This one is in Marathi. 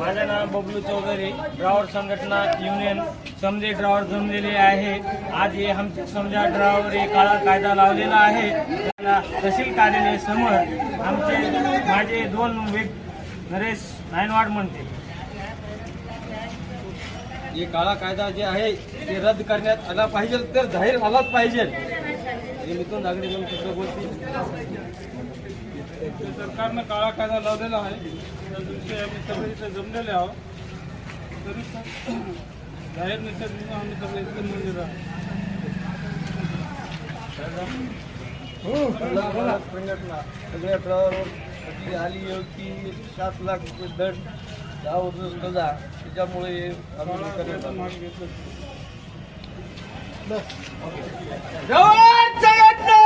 माझं नाव बबलू चौधरी, ड्रायव्हर संघटना युनियन समजे ड्रायव्हर जमलेले आहे। आज हे आमच्या समजा ड्रायव्हर हे काळा कायदा लावलेला आहे। त्याला तहसील कार्यालय समोर माझे 2 नरेश नायनवाड म्हणते हे काळा कायदा जे आहे ते रद्द करण्यात आला पाहिजे, तर जाहीर झालाच पाहिजे। हे मिथून नागरिक सुद्धा बोलतील। सरकारनं काळा कायदा लावलेला आहे, त्या दिवशी आम्ही सगळे इथे जमलेले आहोत। तरी जाहीर निषेध म्हणून आम्ही सगळे इथे मंदिर आहोत। संघटना सगळ्या ड्रायव्हरवर आली आहे की 7 लाख रुपये दंड, 10 वर्ष सजा, त्याच्यामुळे आंदोलन करण्यात आलं। ड्रायव्हर संघटना